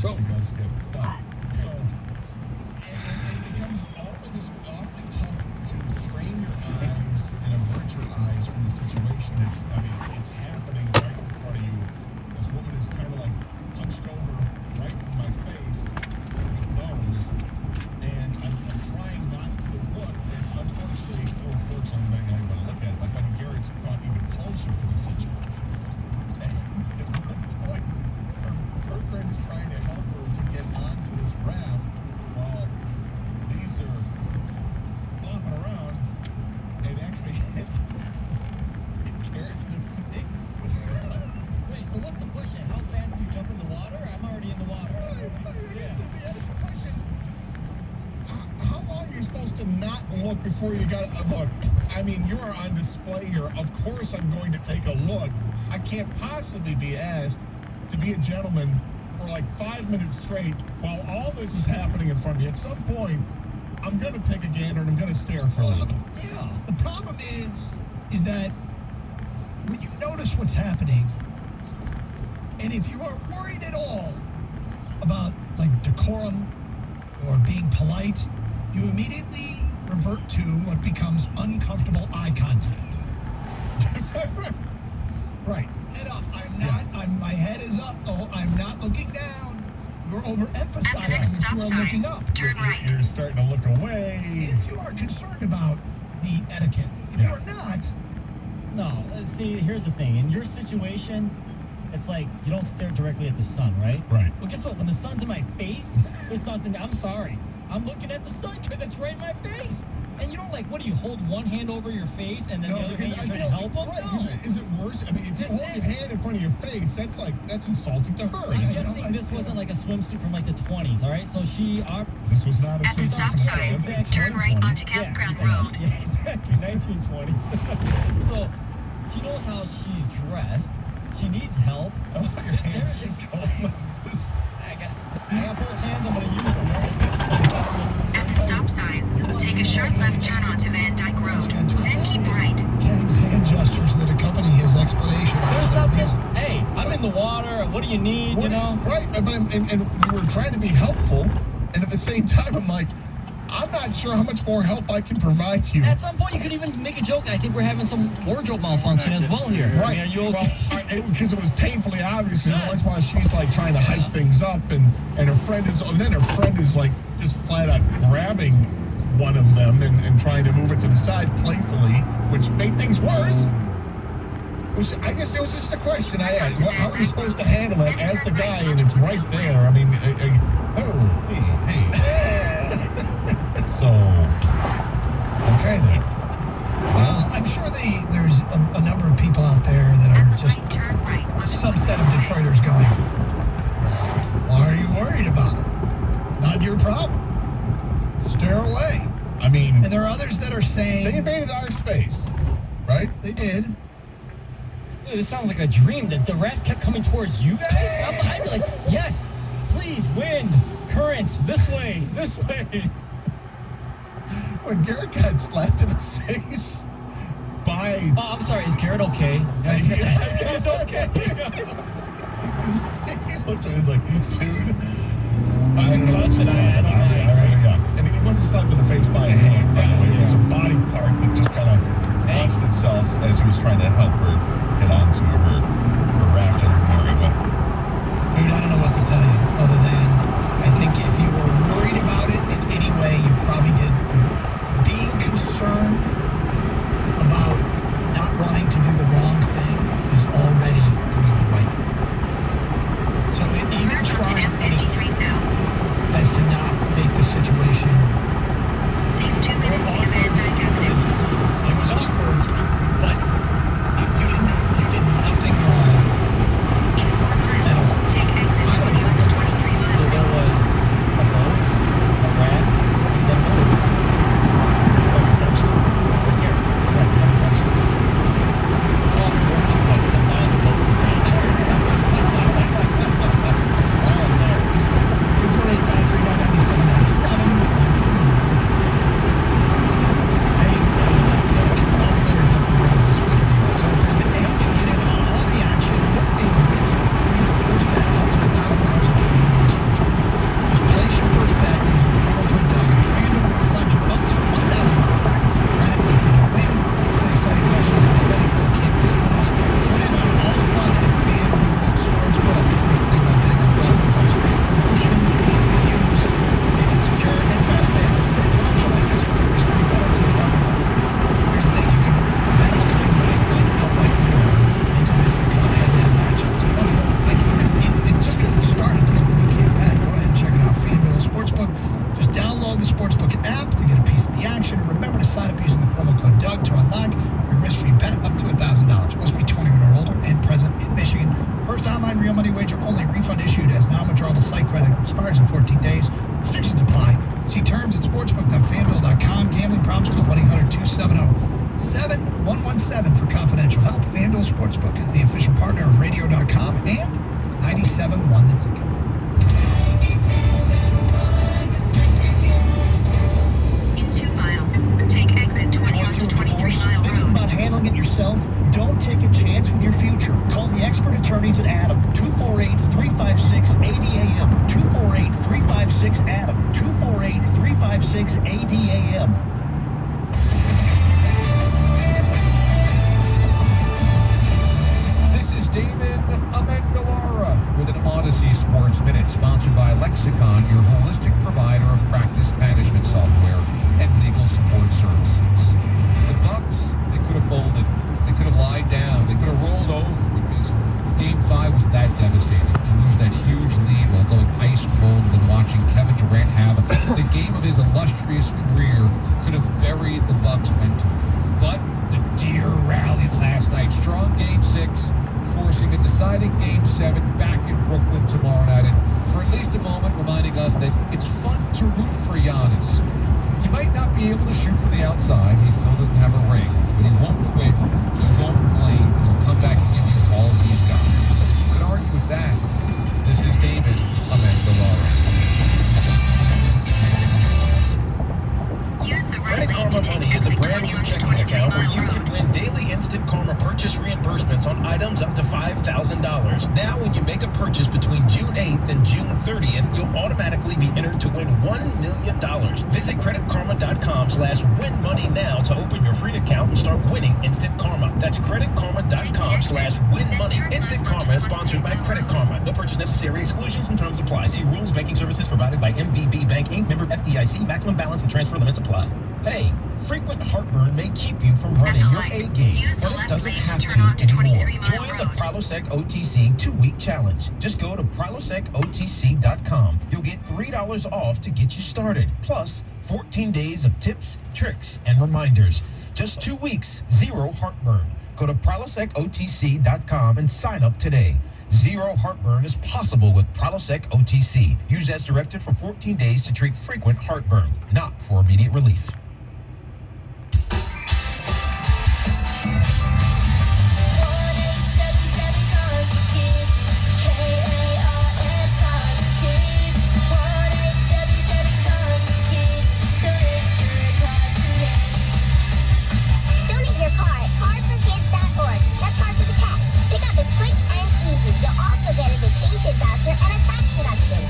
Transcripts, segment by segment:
So she does get stuff. So it becomes awfully tough to train your eyes and avert your eyes from the situation. It's happening right in front of you. This woman is kind of like hunched over right in my face with those, and I'm trying not to look. And unfortunately, or fortunately, I'm not even going to look at it. My buddy Garrett's caught even closer to the situation. And at one point, her friend is trying to help her to get onto this raft while these are flopping around and actually hit Garrett in the face. Wait, so what's the question? How fast do you jump in the water? I'm already in the water. Yeah. So the question is, how long are you supposed to not look before you got to look? I mean, you are on display here. Of course I'm going to take a look. I can't possibly be asked to be a gentleman for like 5 minutes straight while all this is happening in front of me. At some point, I'm going to take a gander and I'm going to stare for a little bit. Yeah, the problem is that when you notice what's happening, and if you are worried at all about like decorum or being polite, you immediately revert to what becomes uncomfortable eye contact. Right. Head up. My head is up. Oh, I'm not looking down. You're overemphasizing At the next that you stop are looking sign, up. turn right. You're starting to look away. If you are concerned about the etiquette, if you are not, No, see, here's the thing. In your situation, it's like you don't stare directly at the sun, right? Right. Well, guess what? When the sun's in my face, there's nothing. I'm sorry. I'm looking at the sun because it's right in my face. And you don't what do you hold one hand over your face and then the other hand you're trying to help them? Right. No. Is it worse? I mean, if you hold your hand in front of your face, that's insulting to her. I'm guessing this wasn't like a swimsuit from like the 20s, all right? So This was not a At the swimsuit stop from sign, the turn right 2020. onto Campground exactly. Road. Yeah, exactly. 1920s. So she knows how she's dressed. She needs help. Oh, your hands There's just- keep going. This- I got both hands. I'm going to use them. Right? At the stop sign, take a sharp left turn onto Van Dyke Road, then keep right. Kang's hand gestures that accompany his explanation. There's nothing. Hey, I'm in the water. What do you need? What you do you- know? Right, but and we were trying to be helpful, and at the same time, I'm like, I'm not sure how much more help I can provide you. At some point, you could even make a joke. I think we're having some wardrobe malfunction as well here. Right. I mean, are you okay? Because it was painfully obvious. And Yes. once while she's like trying to hype things up, and her friend is like just flat out grabbing one of them and trying to move it to the side playfully, which made things worse. It was just a question I asked. How are you supposed to handle it as the guy, and it's right there? I mean, hey. So, okay then. Well, I'm sure there's a number of people out there that At are the just right, turn right a onto subset of Detroiters going, why are you worried about it? Not your problem. Stare away. I mean, And there are others that are they saying invaded our space, right? they did. This sounds like a dream that the raft kept coming towards you guys. I'd be like, yes, please, wind, current, this way. When Garrett got slapped in the face by... Oh, I'm sorry. Is Garrett okay? He's okay. He looks at me, he's like, dude, I don't know what's Cussing, I don't know. Yeah. And he wasn't slapped in the face by a hand, by the way. It was a body part that just kind of launched itself as he was trying to help her get onto her raft and her dairy whip. Dude, I don't know what to tell you other than I think if you were worried about it in any way, you probably did. Being concerned about not wanting to do the wrong thing is already doing the right thing. So even Merge onto trying M53 South. as to not make the situation Save 2 minutes via Van Dyke Avenue. It was awkward, but you didn't 877 for confidential help. FanDuel Sportsbook is the official partner of Radio.com and 97.1 The Ticket. In 2 miles, take exit 20 onto 23 Mile Thinking Road. about handling it yourself? Don't take a chance with your future. Call the expert attorneys at Adam. 248-356-ADAM. 248-356-ADAM. 248-356-ADAM. This is David Amendolara with an Odyssey Sports Minute, sponsored by Lexicon, your holistic provider of practice management software and legal support services. The Bucks, they could have folded. They could have lied down. They could have rolled over because Game 5 was that devastating. To lose that huge lead while going ice cold and watching Kevin Durant have the game of his illustrious career could have buried the Bucks mentally. But the Deer rallied last night. Strong Game 6, forcing a deciding Game 7 back in Brooklyn tomorrow night. And for at least a moment, reminding us that it's fun to root for Giannis. He might not be able to shoot from the outside. He still doesn't have a ring. But he won't quit. He won't blame. He'll come back and give you all he's got. You could argue with that. This is David Amendolara. Use the right Credit lane Karma to take Money is a exit brand 20 new onto checking 23 account where Mile you Road. can win daily instant Karma purchase reimbursements on items up to $5,000. Now, when you make a purchase between June 8th and June 30th, you'll automatically be entered to win $1 million. Visit creditkarma.com/winmoney now to open your free account and start winning instant Karma. That's creditkarma.com/winmoney. Instant Karma is sponsored by Credit Karma. No purchase necessary. Exclusions and terms apply. See rules. Banking services provided by MVB Bank Inc. Member FDIC. Maximum balance and transfer limits apply. Hey, frequent heartburn may keep you from running your A game, Use the but it left doesn't lane to have turn to onto anymore. 23 Mile Join the Road. Prilosec OTC 2-week challenge. Just go to prilosecotc.com. You'll get $3 off to get you started, plus 14 days of tips, tricks, and reminders. Just 2 weeks, zero heartburn. Go to prilosecotc.com and sign up today. Zero heartburn is possible with Prilosec OTC. Use as directed for 14 days to treat frequent heartburn, not for immediate relief. Donate your car at carsforkids.org. That's Cars with a Cat. Pickup is quick and easy. You'll also get a vacation voucher and a tax deduction.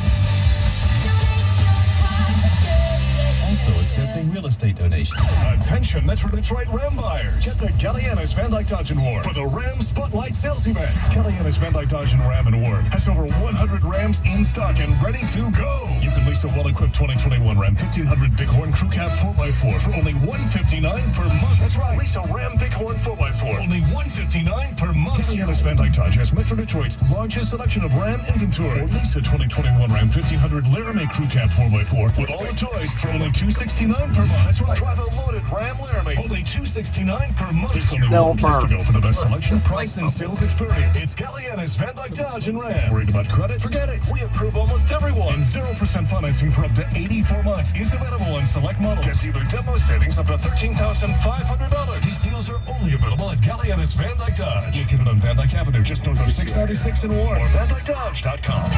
Also accepting real estate donations. Attention Metro Detroit Ram buyers. Get to Gallianis Van Dyke Dodge and Ward for the Ram Spotlight Sales Event. Gallianis Van Dyke Dodge and Ram and Ward has over 100 Rams in stock and ready to go. You can lease a well-equipped 2021 Ram 1500 Bighorn Crew Cab 4x4 for only $159 per month. That's right. Lease a Ram Bighorn 4x4, only $159 per month. Gallianis Van Dyke Dodge has Metro Detroit's largest selection of Ram inventory. Or lease a 2021 Ram 1500 Laramie Crew Cab 4x4 with all the toys for only $269 per month. That's right. Drive a loaded Ram Laramie, only $269 per month. There's only one place to go for the best selection, price, and sales experience. It's Gallianis Van Dyke Dodge and Ram. Worried about credit? Forget it. We approve almost everyone. And 0% financing for up to 84 months is available on select models. Get dealer demo savings up to $13,500. These deals are only available at Gallianis Van Dyke Dodge. Located on Van Dyke Avenue, just north of 696 in Ward. Or VanDykeDodge.com.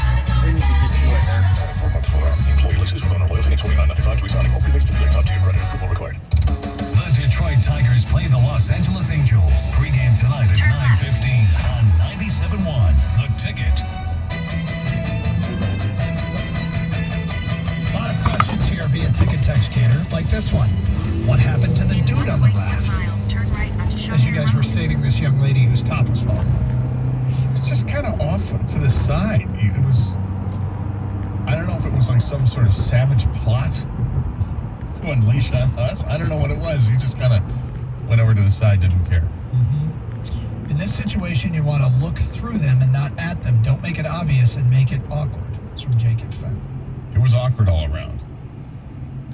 Employee leases with owner loyalty at $29.95 to exotic. Only based on top tier credit approval required. The Detroit Tigers play the Los Angeles Angels. Pre-game tonight at 9:15 on 97.1 The Ticket. A lot of questions here via Ticket Textcator, like this one. What happened to the dude on the raft? Miles, turn right onto As you guys were stating, this young lady whose top was falling. It's just kind of off to the side. It was, I don't know if it was like some sort of savage plot to unleash on us. I don't know what it was. He just kind of went over to the side, didn't care. In this situation, you want to look through them and not at them. Don't make it obvious and make it awkward. It's from Jake and Fenn. It was awkward all around.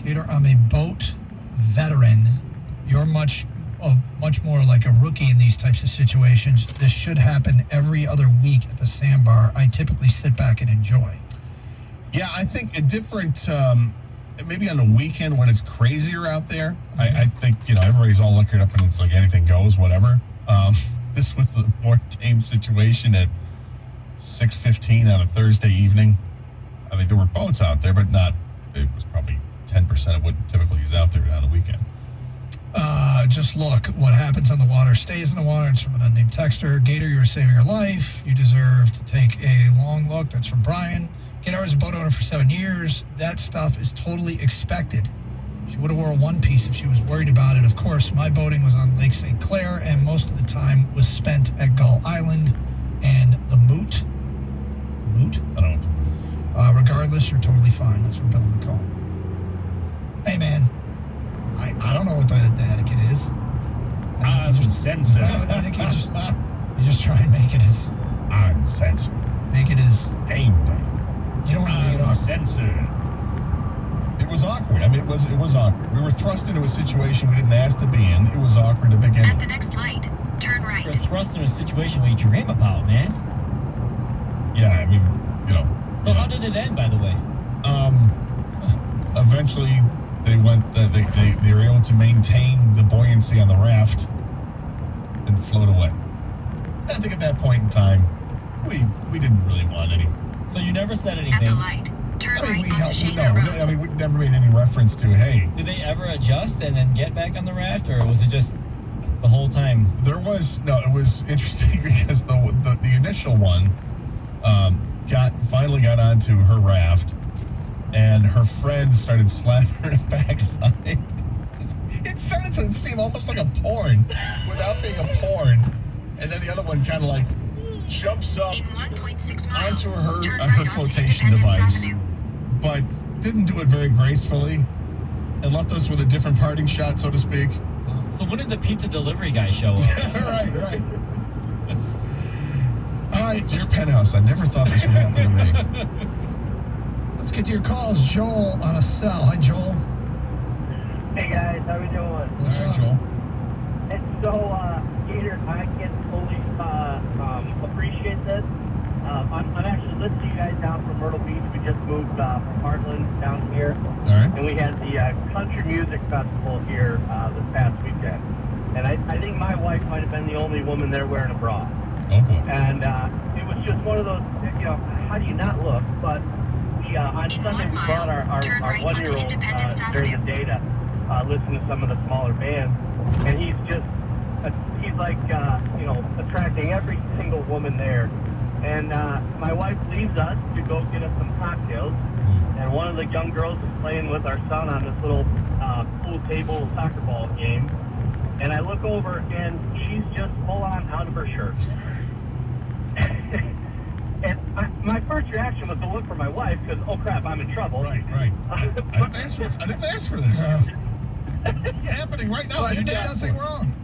Gator, I'm a boat veteran. You're much more like a rookie in these types of situations. This should happen every other week at the sandbar. I typically sit back and enjoy. Yeah, I think a different maybe on the weekend when it's crazier out there, I think, everybody's all liquored up and it's like anything goes, whatever. This was a more tame situation at 6:15 on a Thursday evening. I mean, there were boats out there, but it was probably 10% of what typically is out there on a weekend. Just look, what happens on the water stays in the water. It's from an unnamed texter. Gator, you were saving your life. You deserve to take a long look. That's from Brian. Gator was a boat owner for 7 years. That stuff is totally expected. She would have wore a one piece if she was worried about it. Of course, my boating was on Lake St. Clair, and most of the time was spent at Gull Island and the Moot. Moot? I don't know what the moot is. Regardless, you're totally fine. That's from Billy McCall. Hey, man. I don't know what the etiquette is. Uncensored. I think you just try and make it as Uncensored. make it as Game day. you don't want to make it awkward. Uncensored. It was awkward. I mean, it was awkward. We were thrust into a situation we didn't ask to be in. It was awkward to begin At the with. next light, turn right. You're thrust in a situation where you dream about, man. Yeah, I mean, So how did it end, by the way? Eventually, they went. They were able to maintain the buoyancy on the raft and float away. I think at that point in time, we didn't really want any. So you never said At anything. the light, turn right onto Shayna No, Road. I mean, we never made any reference to, hey, Did they ever adjust and then get back on the raft, or was it just the whole time? it was interesting because the initial one finally got onto her raft, and her friends started slapping her in the backside. It started to seem almost like a porn without being a porn, and then the other one kind of like jumps up In 1.6 miles, onto turn her right onto flotation Independence device, Avenue. but didn't do it very gracefully, and left us with a different parting shot, so to speak. So when did the pizza delivery guy show up? right. All right, Dear Penthouse, I never thought this would happen to me. let's get to your calls. Joel on a cell. Hi, Joel. Hey guys, how we doing? What's All right, up? Joel. And so, Gator, I can fully appreciate this. I'm actually listening to you guys down from Myrtle Beach. We just moved from Heartland down here. All right. And we had the Country Music Festival here this past weekend. And I think my wife might have been the only woman there wearing a bra. Oh boy. And it was just one of those, how do you not look? But we, on In Sunday, 1 we mile, brought our turn right onto one-year-old Independence during the Avenue. day to listen to some of the smaller bands. And he's like, attracting every single woman there. And my wife leaves us to go get us some cocktails. And one of the young girls is playing with our son on this little pool table soccer ball game. And I look over, and she's just full on out of her shirt. And my first reaction was to look for my wife, because, oh crap, I'm in trouble. Right. I didn't ask for this. It's happening right now. I You didn't did ask nothing for it. wrong.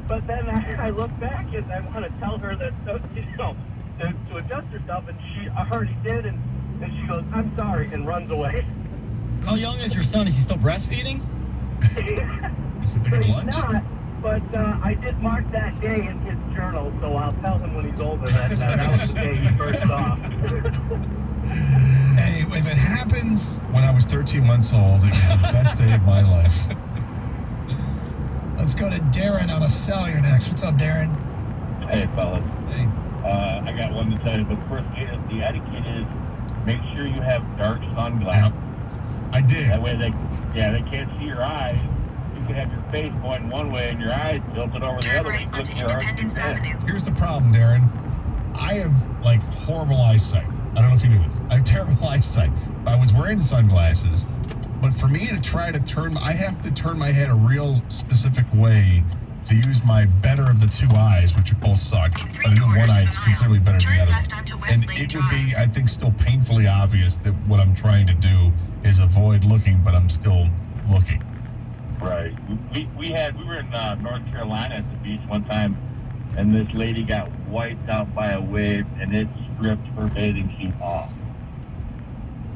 But then I look back, and I want to tell her that, to adjust herself, and she already did, and she goes, I'm sorry, and runs away. How young is your son? Is he still breastfeeding? Is it big He's lunch? not, but I did mark that day in his journal, so I'll tell him when he's older that that was the day he first off. Hey, if it happens, When I was 13 months old, it was the best day of my life. let's go to Darren on a cell. You're next. What's up, Darren? Hey, fellas. Hey. I got one to tell you, but first, the etiquette is make sure you have dark sunglasses. I did. That way they can't see your eyes. You can have your face going one way and your eyes tilted over the Turn other way. right onto Look, your eyes Independence are dead. Avenue. Here's the problem, Darren. I have, like, horrible eyesight. I don't know if you knew this. I have terrible eyesight. I was wearing sunglasses, but for me to try to I have to turn my head a real specific way to use my better of the two eyes, which both suck. In 3 But in one quarters eye, of a it's mile, considerably better than turn the other. left onto And Westlake it would be, Drive. I think, still painfully obvious that what I'm trying to do is avoid looking, but I'm still looking. Right. We were in North Carolina at the beach one time, and this lady got wiped out by a wave, and it stripped her bathing suit off.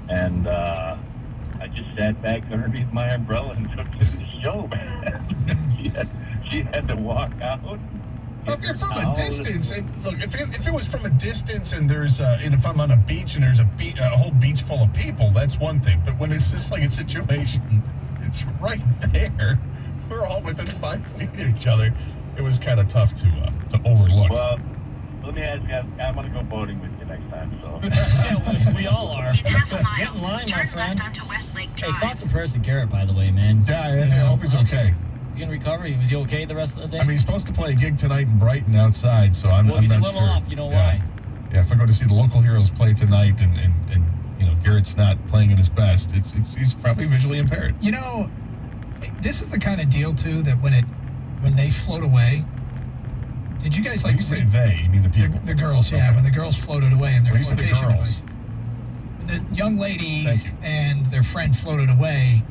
And I just sat back underneath my umbrella and took the show, man. She had to walk out. If you're from a towel, distance, and look, if it was from a distance, and there's and if I'm on a beach and there's a whole beach full of people, that's one thing. But when it's just like a situation, it's right there. We're all within 5 feet of each other. It was kind of tough to overlook. Well, let me ask you, I'm going to go boating with you next time, so. Yeah, we all are. In half a mile, Get in line, my turn friend. left onto Westlake Hey, Drive. thoughts and prayers to Garrett, by the way, man. Yeah, I hope he's okay. Is he gonna recover? Was he okay the rest of the day? I mean, he's supposed to play a gig tonight in Brighton outside, so I'm Well, he's not a little sure. off. You know Yeah. why? Yeah, if I go to see the local heroes play tonight, and Garrett's not playing at his best, he's probably visually impaired. You know, this is the kind of deal too that when they float away. Did you guys Like you say they, you mean the people? the girls? Yeah, Okay. when the girls floated away in their When you said the flotation girls. devices. The young ladies Thank you. and their friend floated away.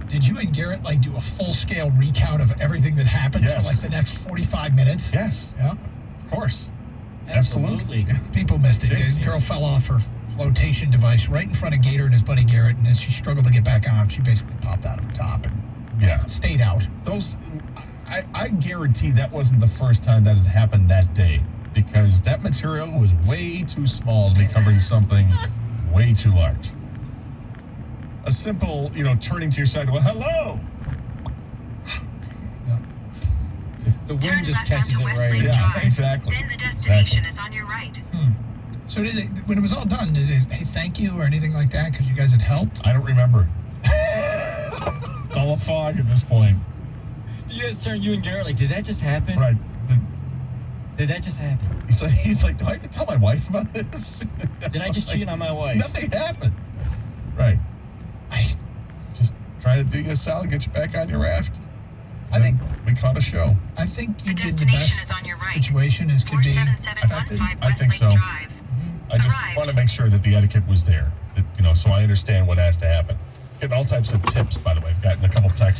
Did you and Garrett do a full scale recount of everything that happened for Yes. the next 45 minutes? Yes. Yeah. Of course. Absolutely. Yeah. People missed it. Yes, The girl yes. fell off her flotation device right in front of Gator and his buddy Garrett, and as she struggled to get back on, she basically popped out of her top and Yeah. stayed out. Those, I guarantee that wasn't the first time that had happened that day, because that material was way too small to be covering something way too large. A simple, turning to your side, well, hello. The wind Turn just left catches onto it Westlake right. Yeah, Drive. exactly. Then the destination is on your right. So when it was all done, did they, hey, thank you or anything like that because you guys had helped? I don't remember. It's all a fog at this point. You guys turned you and Garrett like, did that just happen? Right. Did that just happen? He's like, do I have to tell my wife about this? Did I just cheat on my wife? Nothing happened. Right. I just trying to do you a solid, get you back on your raft. I think we caught a show. I think you The did the destination best is on your right. situation as could be. 47715 I think Westlake so. Drive. I just Arrived. want to make sure that the etiquette was there, so I understand what has to happen. Getting all types of tips, by the way. I've gotten a couple texts.